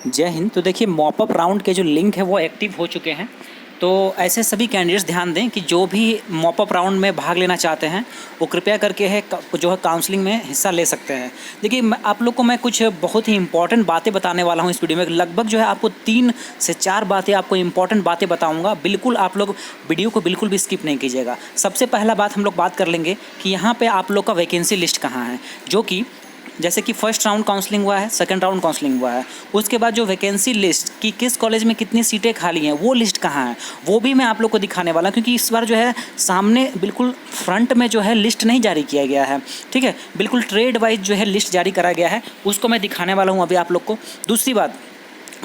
जय हिंद। तो देखिए मॉपअप राउंड के जो लिंक है वो एक्टिव हो चुके हैं। तो ऐसे सभी कैंडिडेट्स ध्यान दें कि जो भी मॉपअप राउंड में भाग लेना चाहते हैं वो कृपया करके जो है काउंसलिंग में हिस्सा ले सकते हैं। देखिए आप लोग को मैं कुछ बहुत ही इंपॉर्टेंट बातें बताने वाला हूँ इस वीडियो में। लगभग जो है आपको 3 से 4 बातें, आपको इंपॉर्टेंट बातें बताऊँगा। बिल्कुल आप लोग वीडियो को बिल्कुल भी स्किप नहीं कीजिएगा। सबसे पहला बात हम लोग बात कर लेंगे कि यहाँ पर आप लोग का वैकेंसी लिस्ट कहाँ है, जो कि जैसे कि फर्स्ट राउंड काउंसलिंग हुआ है, सेकंड राउंड काउंसलिंग हुआ है, उसके बाद जो वैकेंसी लिस्ट कि किस कॉलेज में कितनी सीटें खाली हैं वो लिस्ट कहाँ है वो भी मैं आप लोग को दिखाने वाला हूँ, क्योंकि इस बार जो है सामने बिल्कुल फ्रंट में जो है लिस्ट नहीं जारी किया गया है। ठीक है, बिल्कुल ट्रेड वाइज जो है लिस्ट जारी करा गया है, उसको मैं दिखाने वाला हूँ अभी आप लोग को। दूसरी बात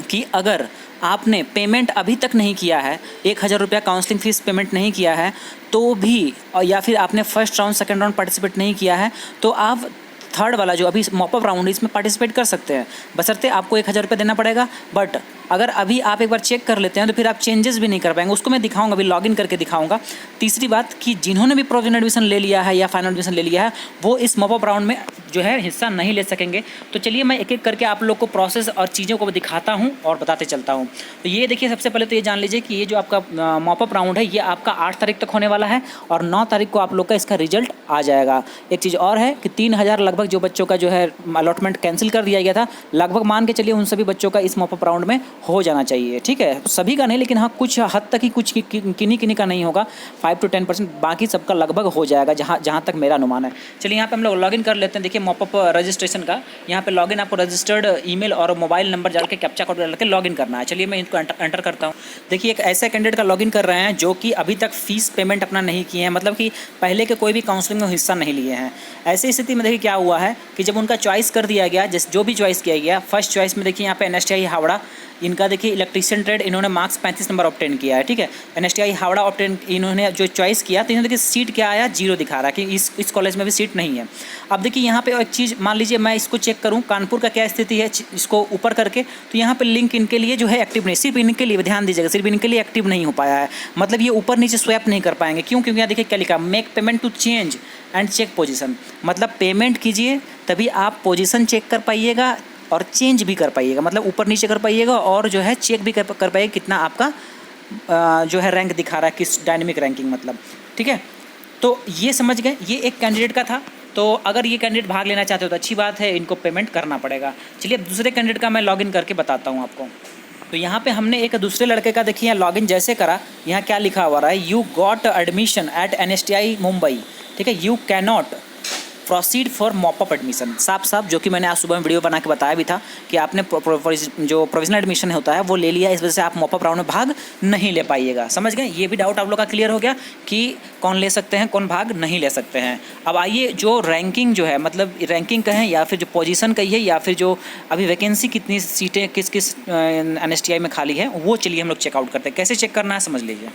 कि अगर आपने पेमेंट अभी तक नहीं किया है, 1000 रुपया काउंसलिंग फीस पेमेंट नहीं किया है तो भी, या फिर आपने first round second round participate नहीं किया है, तो आप थर्ड वाला जो अभी मॉपअप राउंड है इसमें पार्टिसिपेट कर सकते हैं। बशर्ते आपको 1000 रुपये देना पड़ेगा। बट अगर अभी आप एक बार चेक कर लेते हैं तो फिर आप चेंजेस भी नहीं कर पाएंगे, उसको मैं दिखाऊंगा, अभी लॉगिन करके दिखाऊंगा। तीसरी बात कि जिन्होंने भी प्रोविजनल एडमिशन ले लिया है या फाइनल एडमिशन ले लिया है वो इस मॉपअप राउंड में जो है हिस्सा नहीं ले सकेंगे। तो चलिए मैं एक एक करके आप लोग को प्रोसेस और चीज़ों को दिखाता हूँ और बताते चलता हूँ। तो ये देखिए, सबसे पहले तो ये जान लीजिए कि ये जो आपका मॉपअप राउंड है ये आपका 8 तारीख तक होने वाला है और 9 तारीख को आप लोग का इसका रिजल्ट आ जाएगा। एक चीज़ और है कि 3000 लगभग जो बच्चों का जो है अलॉटमेंट कैंसिल कर दिया गया था, लगभग मान के चलिए उन सभी बच्चों का इस मॉपअप राउंड में हो जाना चाहिए। ठीक है, सभी का नहीं, लेकिन हाँ कुछ हद तक ही, कुछ किन्हीं का नहीं होगा, 5 to 10%, बाकी सबका लगभग हो जाएगा जहाँ तक मेरा अनुमान है। चलिए यहाँ पे हम लोग लॉगिन कर लेते हैं। देखिए मॉपअप रजिस्ट्रेशन का यहाँ पे लॉगिन, आपको रजिस्टर्ड ईमेल और मोबाइल नंबर डाल के कैप्चा कोड डाल के लॉगिन करना है। चलिए मैं इनको एंटर करता हूँ। देखिए एक ऐसे कैंडिडेट का लॉगिन कर रहे हैं जो कि अभी तक फीस पेमेंट अपना नहीं किए हैं, मतलब कि पहले के कोई भी काउंसलिंग में हिस्सा नहीं लिए हैं। ऐसी स्थिति में देखिए क्या हुआ है कि जब उनका चॉइस कर दिया गया, जो भी चॉइस किया गया, फर्स्ट चॉइस में देखिए यहाँ पे NSTI हावड़ा, इनका देखिए इलेक्ट्रीशियन ट्रेड, इन्होंने मार्क्स 35 नंबर ऑब्टेन किया है। ठीक है, NSTI हावड़ा ऑब्टेन इन्होंने जो चॉइस किया, तो इन्होंने देखिए सीट क्या आया, 0 दिखा रहा है कि इस कॉलेज में भी सीट नहीं है। अब देखिए यहाँ पे एक चीज़ मान लीजिए मैं इसको चेक करूँ कानपुर का क्या स्थिति है, इसको ऊपर करके, तो यहाँ पे लिंक इनके लिए जो है एक्टिव नहीं, सिर्फ इनके लिए, ध्यान दीजिएगा, सिर्फ इनके लिए एक्टिव नहीं हो पाया है। मतलब ये ऊपर नीचे स्वैप नहीं कर पाएंगे। क्यों? क्योंकि यहाँ देखिए क्या लिखा, make payment to change and check position, मतलब पेमेंट कीजिए तभी आप पोजीशन चेक कर पाइएगा और चेंज भी कर पाइएगा, मतलब ऊपर नीचे कर पाइएगा और जो है चेक भी कर पाइएगा कितना आपका जो है रैंक दिखा रहा है, किस डायनेमिक रैंकिंग मतलब। ठीक है, तो ये समझ गए, ये एक कैंडिडेट का था। तो अगर ये कैंडिडेट भाग लेना चाहते हो तो अच्छी बात है, इनको पेमेंट करना पड़ेगा। चलिए अब दूसरे कैंडिडेट का मैं लॉगिन करके बताता हूँ आपको। तो यहाँ पे हमने एक दूसरे लड़के का देखिए यहाँ लॉगिन जैसे करा, यहाँ क्या लिखा हुआ है, you got admission eight NSTI Mumbai. ठीक है, you can not proceed for mop up admission, साफ साफ, जो कि मैंने आज सुबह में वीडियो बना के बताया भी था कि आपने जो प्रोविजनल एडमिशन होता है वो ले लिया, इस वजह से आप मॉपअप राउंड में भाग नहीं ले पाइएगा। समझ गए, ये भी डाउट आप लोग का क्लियर हो गया कि कौन ले सकते हैं, कौन भाग नहीं ले सकते हैं। अब आइए जो रैंकिंग जो है, मतलब रैंकिंग कहें या फिर जो पोजीशन कही है या फिर जो अभी वैकेंसी कितनी सीटें किस NSTI में खाली है वो चलिए हम लोग चेकआउट करते हैं। कैसे चेक करना है समझ लीजिए।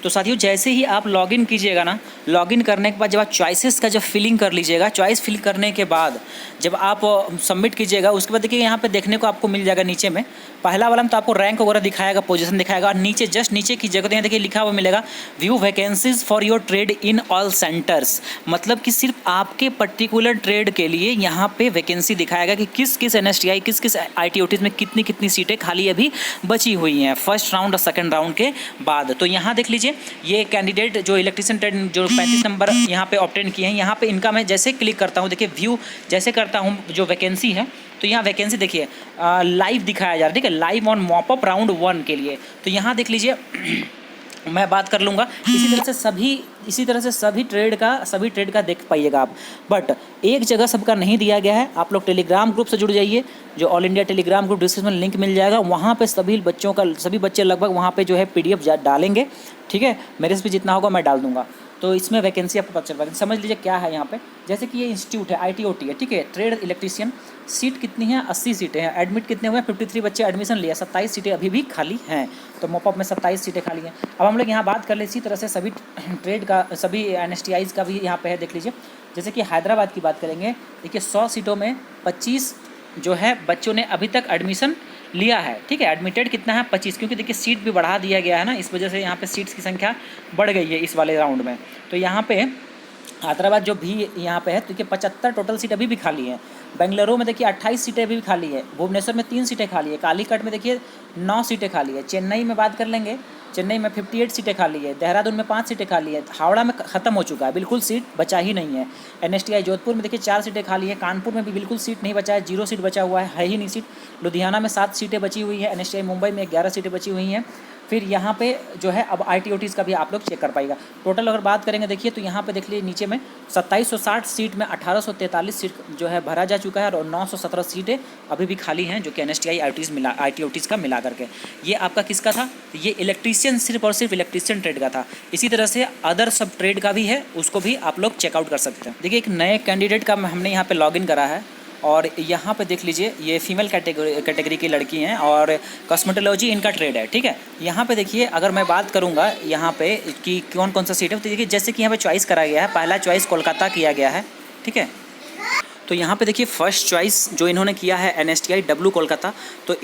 तो साथियों जैसे ही आप लॉगिन कीजिएगा ना, लॉगिन करने के बाद जब आप चॉइसेस का जब फिलिंग कर लीजिएगा, चॉइस फिल करने के बाद जब आप सबमिट कीजिएगा, उसके बाद देखिए यहाँ पे देखने को आपको मिल जाएगा नीचे में, पहला वाला में तो आपको रैंक वगैरह दिखाएगा, पोजीशन दिखाएगा, और नीचे जस्ट नीचे कीजिएगा तो यहाँ देखिए लिखा हुआ मिलेगा view vacancies for your trade in all centres, मतलब कि सिर्फ आपके पर्टिकुलर ट्रेड के लिए यहाँ पे वैकेंसी दिखाएगा कि किस किस NSTI किस किस ITOTs में कितनी कितनी सीटें खाली अभी बची हुई हैं फर्स्ट राउंड और सेकंड राउंड के बाद। तो यहाँ देख लीजिए ये कैंडिडेट जो इलेक्ट्रीशियन ट्रेड जो 35 नंबर यहाँ पे ऑब्टेन किए हैं, यहाँ पे इनका मैं जैसे क्लिक करता हूँ, देखिए व्यू जैसे करता हूँ जो वैकेंसी है, तो यहाँ वैकेंसी देखिए लाइव दिखाया जा रहा है। ठीक है, लाइव ऑन मॉपअप राउंड 1 के लिए, तो यहाँ देख लीजिए मैं बात कर लूँगा। इसी तरह से सभी ट्रेड का देख पाइएगा आप, बट एक जगह सबका नहीं दिया गया है। आप लोग टेलीग्राम ग्रुप से जुड़ जाइए, जो all India Telegram group, description में लिंक मिल जाएगा, वहाँ पे सभी बच्चे लगभग वहाँ पे जो है PDF डालेंगे। ठीक है, मेरे से भी जितना होगा मैं डाल दूँगा, तो इसमें वैकेंसी आपको पता चल पाएगी। समझ लीजिए क्या है यहाँ पे, जैसे कि ये इंस्टीट्यूट है ITOT है। ठीक है, ट्रेड इलेक्ट्रीशियन, सीट कितनी है, 80 सीटें हैं, एडमिट कितने हुए, 53 बच्चे एडमिशन लिया, 27 सीटें अभी भी खाली हैं। तो मॉपअप में 27 सीटें खाली हैं। अब हम लोग यहाँ बात कर ले इसी तरह से सभी ट्रेड का, सभी NSTIs का भी यहाँ पे है, देख लीजिए। जैसे कि हैदराबाद की बात करेंगे, देखिए 100 सीटों में 25 जो है बच्चों ने अभी तक एडमिशन लिया है। ठीक है, एडमिटेड कितना है, 25, क्योंकि देखिए सीट भी बढ़ा दिया गया है ना, इस वजह से यहाँ पे सीट्स की संख्या बढ़ गई है इस वाले राउंड में। तो यहाँ पे हैदराबाद जो भी यहाँ पे है, देखिए 75 टोटल सीट अभी भी खाली है। बेंगलुरु में देखिए 28 सीटें अभी भी खाली है। भुवनेश्वर में 3 सीटें खाली है। कालीकट में देखिए 9 सीटें खाली है। चेन्नई में बात कर लेंगे, चेन्नई में 58 सीटें खाली है। देहरादून में 5 सीटें खाली है। हावड़ा में ख़त्म हो चुका है, बिल्कुल सीट बचा ही नहीं है। NSTI जोधपुर में देखिए 4 सीटें खाली है। कानपुर में भी बिल्कुल सीट नहीं बचा है, 0 सीट बचा हुआ है ही नहीं सीट। लुधियाना में 7 सीटें बची हुई है। NSTI मुंबई में 11 सीटें बची हुई हैं। फिर यहाँ पे जो है अब IT/OTs का भी आप लोग चेक कर पाएगा। टोटल अगर बात करेंगे देखिए तो यहाँ पे देख लीजिए नीचे में 2760 सीट में 1843 सीट जो है भरा जा चुका है और 917 सीटें अभी भी खाली हैं, जो कि NSTI IT/OTs का मिला करके। ये आपका किसका था? ये इलेक्ट्रीशियन, सिर्फ और सिर्फ इलेक्ट्रीशियन ट्रेड का था। इसी तरह से अदर सब ट्रेड का भी है, उसको भी आप लोग चेकआउट कर सकते हैं। देखिए एक नए कैंडिडेट का हमने यहाँ पे लॉगिन करा है और यहाँ पे देख लीजिए ये फीमेल कैटेगरी की लड़की हैं और कॉस्मेटोलॉजी इनका ट्रेड है, ठीक है। यहाँ पे देखिए अगर मैं बात करूँगा यहाँ पे कि कौन कौन सा सीट है, तो देखिए जैसे कि यहाँ पे चॉइस करा गया है, पहला चॉइस कोलकाता किया गया है, ठीक है। तो यहाँ पे देखिए फर्स्ट चॉइस जो इन्होंने किया है NSTI W कोलकाता, तो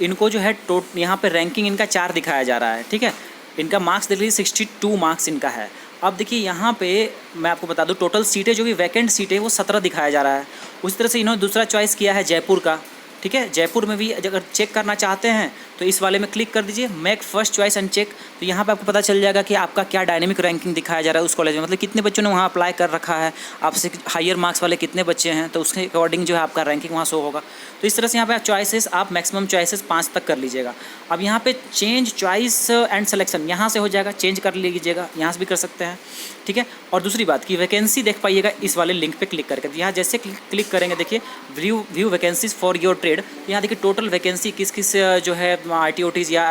इनको जो है यहाँ पे रैंकिंग इनका 4 दिखाया जा रहा है, ठीक है। इनका मार्क्स देख लीजिए 62 मार्क्स इनका है। अब देखिए यहाँ पे मैं आपको बता दूँ टोटल सीटें जो भी वैकेंट सीटें वो 17 दिखाया जा रहा है। उसी तरह से इन्होंने दूसरा चॉइस किया है जयपुर का, ठीक है। जयपुर में भी अगर चेक करना चाहते हैं तो इस वाले में क्लिक कर दीजिए, make first choice and check. तो यहाँ पे आपको पता चल जाएगा कि आपका क्या डायनेमिक रैंकिंग दिखाया जा रहा है उस कॉलेज में, मतलब कितने बच्चों ने वहाँ अप्लाई कर रखा है, आपसे हायर मार्क्स वाले कितने बच्चे हैं, तो उसके अकॉर्डिंग जो है आपका रैंकिंग वहाँ शो होगा। तो इस तरह से यहाँ पे चॉइसेस आप मैक्सिमम चॉइसेस 5 तक कर लीजिएगा। अब यहाँ पे चेंज चॉइस एंड सिलेक्शन यहाँ से हो जाएगा, चेंज कर लीजिएगा, यहाँ से भी कर सकते हैं, ठीक है। और दूसरी बात की वैकेंसी देख पाइएगा इस वाले लिंक पे क्लिक करके। यहाँ जैसे क्लिक करेंगे देखिए view vacancies for your trade, यहाँ देखिए टोटल वैकेंसी किस किस जो है IT/OTs या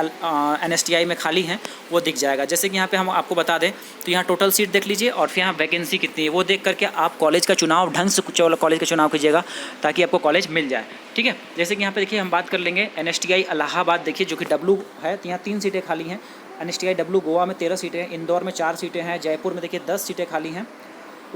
NSTI में खाली हैं वो दिख जाएगा। जैसे कि यहाँ पे हम आपको बता दें तो यहाँ टोटल सीट देख लीजिए और फिर यहाँ वैकेंसी कितनी है वो देख करके आप कॉलेज का चुनाव ढंग से कॉलेज का चुनाव कीजिएगा ताकि आपको कॉलेज मिल जाए, ठीक है। जैसे कि यहाँ पे देखिए हम बात कर लेंगे NSTI इलाहाबाद, देखिए जो कि W है, तो यहाँ 3 सीटें खाली हैं। NSTI W गोवा में 13 सीटें हैं, इंदौर में 4 सीटें हैं, जयपुर में देखिए 10 सीटें खाली हैं।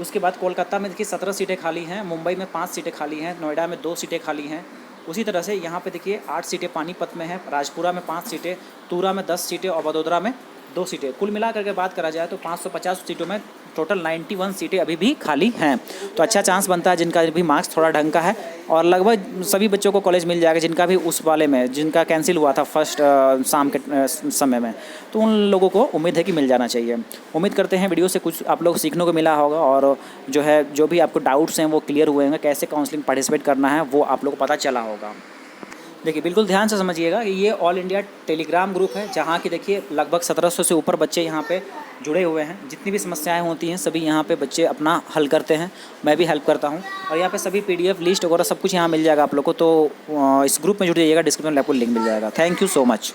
उसके बाद कोलकाता में देखिए 17 सीटें खाली हैं, मुंबई में 5 सीटें खाली हैं, नोएडा में 2 सीटें खाली हैं। उसी तरह से यहाँ पे देखिए 8 सीटें पानीपत में है, राजपुरा में 5 सीटें, तूरा में 10 सीटें और वडोदरा में 2 सीटें। कुल मिला करके बात करा जाए तो 550 सीटों में टोटल 91 सीटें अभी भी खाली हैं। तो अच्छा चांस बनता है जिनका भी मार्क्स थोड़ा ढंग का है और लगभग सभी बच्चों को कॉलेज मिल जाएगा जिनका भी उस वाले में जिनका कैंसिल हुआ था फर्स्ट शाम के समय में, तो उन लोगों को उम्मीद है कि मिल जाना चाहिए। उम्मीद करते हैं वीडियो से कुछ आप लोग सीखने को मिला होगा और जो है जो भी आपको डाउट्स हैं वो क्लियर हुए होंगे, कैसे काउंसलिंग पार्टिसिपेट करना है वो आप लोग को पता चला होगा। देखिए बिल्कुल ध्यान से समझिएगा कि ये ऑल इंडिया टेलीग्राम ग्रुप है जहाँ की देखिए लगभग 1700 से ऊपर बच्चे यहाँ पे जुड़े हुए हैं। जितनी भी समस्याएं होती हैं सभी यहाँ पे बच्चे अपना हल करते हैं, मैं भी हेल्प करता हूँ और यहाँ पे सभी PDF लिस्ट वगैरह सब कुछ यहाँ मिल जाएगा आप लोग को। तो इस ग्रुप में जुड़ जाइएगा, डिस्क्रिप्शन में आपको लिंक मिल जाएगा। Thank you so much.